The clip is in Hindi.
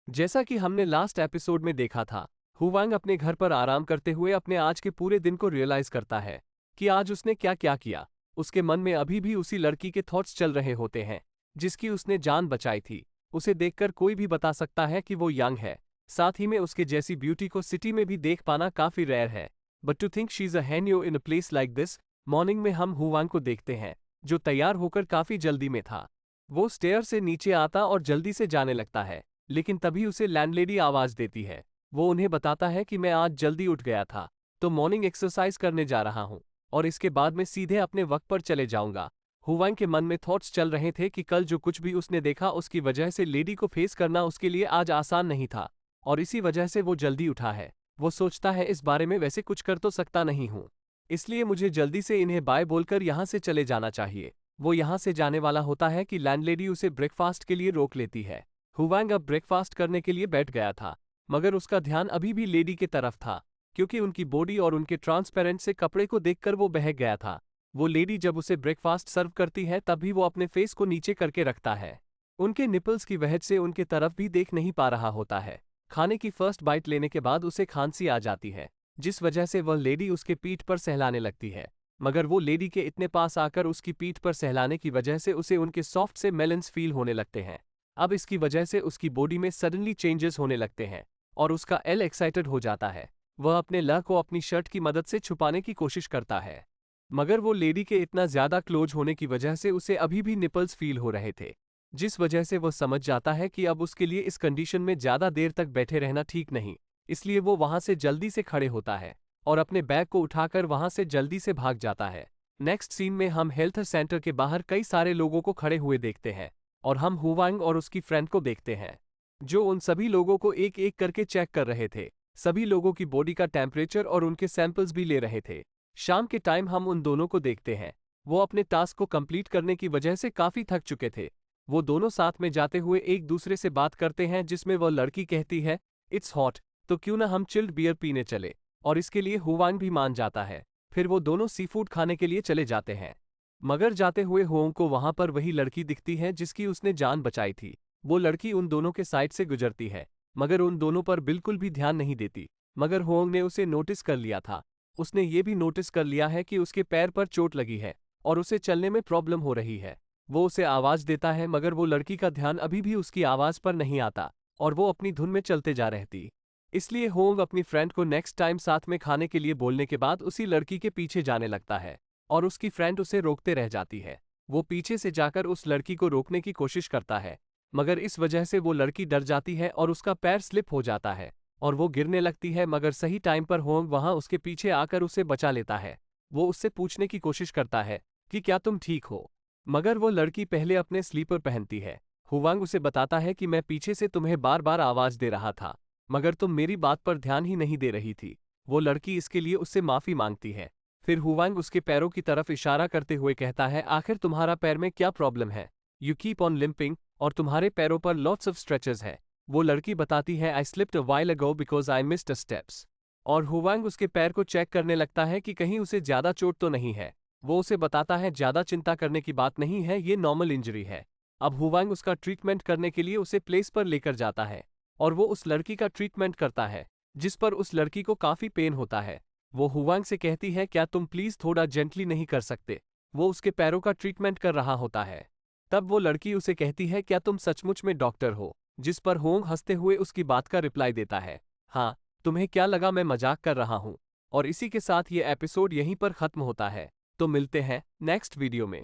जैसा कि हमने लास्ट एपिसोड में देखा था, हुवांग अपने घर पर आराम करते हुए अपने आज के पूरे दिन को रियलाइज करता है कि आज उसने क्या क्या किया। उसके मन में अभी भी उसी लड़की के थॉट्स चल रहे होते हैं जिसकी उसने जान बचाई थी। उसे देखकर कोई भी बता सकता है कि वो यंग है, साथ ही में उसके जैसी ब्यूटी को सिटी में भी देख पाना काफी रेयर है। But to think she is a hanyo in a place like this. Morning में हम हुवांग को देखते हैं जो तैयार होकर काफी जल्दी में था। वो स्टेयर से नीचे आता और जल्दी से जाने लगता है, लेकिन तभी उसे लैंडलेडी आवाज देती है। वो उन्हें बताता है कि मैं आज जल्दी उठ गया था, तो मॉर्निंग एक्सरसाइज करने जा रहा हूँ और इसके बाद मैं सीधे अपने वक्त पर चले जाऊंगा। हुवांग के मन में थॉट्स चल रहे थे कि कल जो कुछ भी उसने देखा उसकी वजह से लेडी को फेस करना उसके लिए आज आसान नहीं था, और इसी वजह से वो जल्दी उठा है। वो सोचता है इस बारे में वैसे कुछ कर तो सकता नहीं हूँ, इसलिए मुझे जल्दी से इन्हें बाय बोलकर यहाँ से चले जाना चाहिए। वो यहाँ से जाने वाला होता है कि लैंडलेडी उसे ब्रेकफास्ट के लिए रोक लेती है। हुवांग अब ब्रेकफास्ट करने के लिए बैठ गया था, मगर उसका ध्यान अभी भी लेडी के तरफ था, क्योंकि उनकी बॉडी और उनके ट्रांसपेरेंट से कपड़े को देखकर वो बहक गया था। वो लेडी जब उसे ब्रेकफास्ट सर्व करती है तब भी वो अपने फेस को नीचे करके रखता है। उनके निपल्स की वजह से उनके तरफ भी देख नहीं पा रहा होता है। खाने की फर्स्ट बाइट लेने के बाद उसे खांसी आ जाती है, जिस वजह से वह लेडी उसके पीठ पर सहलाने लगती है। मगर वो लेडी के इतने पास आकर उसकी पीठ पर सहलाने की वजह से उसे उनके सॉफ्ट से मेलेंस फील होने लगते हैं। अब इसकी वजह से उसकी बॉडी में सडनली चेंजेस होने लगते हैं और उसका एल एक्साइटेड हो जाता है। वह अपने ल को अपनी शर्ट की मदद से छुपाने की कोशिश करता है, मगर वो लेडी के इतना ज्यादा क्लोज होने की वजह से उसे अभी भी निपल्स फील हो रहे थे, जिस वजह से वह समझ जाता है कि अब उसके लिए इस कंडीशन में ज्यादा देर तक बैठे रहना ठीक नहीं। इसलिए वो वहां से जल्दी से खड़े होता है और अपने बैग को उठाकर वहां से जल्दी से भाग जाता है। नेक्स्ट सीन में हम हेल्थ सेंटर के बाहर कई सारे लोगों को खड़े हुए देखते हैं और हम हुवांग और उसकी फ्रेंड को देखते हैं जो उन सभी लोगों को एक एक करके चेक कर रहे थे। सभी लोगों की बॉडी का टेम्परेचर और उनके सैंपल्स भी ले रहे थे। शाम के टाइम हम उन दोनों को देखते हैं। वो अपने टास्क को कंप्लीट करने की वजह से काफी थक चुके थे। वो दोनों साथ में जाते हुए एक दूसरे से बात करते हैं, जिसमें वह लड़की कहती है इट्स हॉट, तो क्यों ना हम चिल्ड बियर पीने चले, और इसके लिए हुवांग भी मान जाता है। फिर वो दोनों सी फूड खाने के लिए चले जाते हैं, मगर जाते हुए हुवांग को वहां पर वही लड़की दिखती है जिसकी उसने जान बचाई थी। वो लड़की उन दोनों के साइड से गुजरती है, मगर उन दोनों पर बिल्कुल भी ध्यान नहीं देती। मगर हुवांग ने उसे नोटिस कर लिया था। उसने ये भी नोटिस कर लिया है कि उसके पैर पर चोट लगी है और उसे चलने में प्रॉब्लम हो रही है। वो उसे आवाज देता है, मगर वो लड़की का ध्यान अभी भी उसकी आवाज पर नहीं आता और वो अपनी धुन में चलते जा रहती। इसलिए होंग अपनी फ्रेंड को नेक्स्ट टाइम साथ में खाने के लिए बोलने के बाद उसी लड़की के पीछे जाने लगता है और उसकी फ्रेंड उसे रोकते रह जाती है। वो पीछे से जाकर उस लड़की को रोकने की कोशिश करता है, मगर इस वजह से वो लड़की डर जाती है और उसका पैर स्लिप हो जाता है और वो गिरने लगती है। मगर सही टाइम पर होंग वहां उसके पीछे आकर उसे बचा लेता है। वो उससे पूछने की कोशिश करता है कि क्या तुम ठीक हो, मगर वो लड़की पहले अपने स्लीपर पहनती है। हुवांग उसे बताता है कि मैं पीछे से तुम्हें बार बार आवाज दे रहा था, मगर तुम मेरी बात पर ध्यान ही नहीं दे रही थी। वो लड़की इसके लिए उससे माफी मांगती है। फिर हुवांग उसके पैरों की तरफ इशारा करते हुए कहता है आखिर तुम्हारा पैर में क्या प्रॉब्लम है, यू कीप ऑन लिम्पिंग, और तुम्हारे पैरों पर लॉट्स ऑफ स्ट्रेचेस है। वो लड़की बताती है I slipped a while ago because I missed a steps, और हुवांग उसके पैर को चेक करने लगता है कि कहीं उसे ज्यादा चोट तो नहीं है। वो उसे बताता है ज्यादा चिंता करने की बात नहीं है, ये नॉर्मल इंजरी है। अब हुवांग उसका ट्रीटमेंट करने के लिए उसे प्लेस पर लेकर जाता है और वो उस लड़की का ट्रीटमेंट करता है, जिस पर उस लड़की को काफी पेन होता है। वो हुवांग से कहती है क्या तुम प्लीज थोड़ा जेंटली नहीं कर सकते। वो उसके पैरों का ट्रीटमेंट कर रहा होता है। तब वो लड़की उसे कहती है क्या तुम सचमुच में डॉक्टर हो, जिस पर होंग हंसते हुए उसकी बात का रिप्लाई देता है हाँ, तुम्हें क्या लगा मैं मजाक कर रहा हूँ। और इसी के साथ ये एपिसोड यहीं पर खत्म होता है। तो मिलते हैं नेक्स्ट वीडियो में।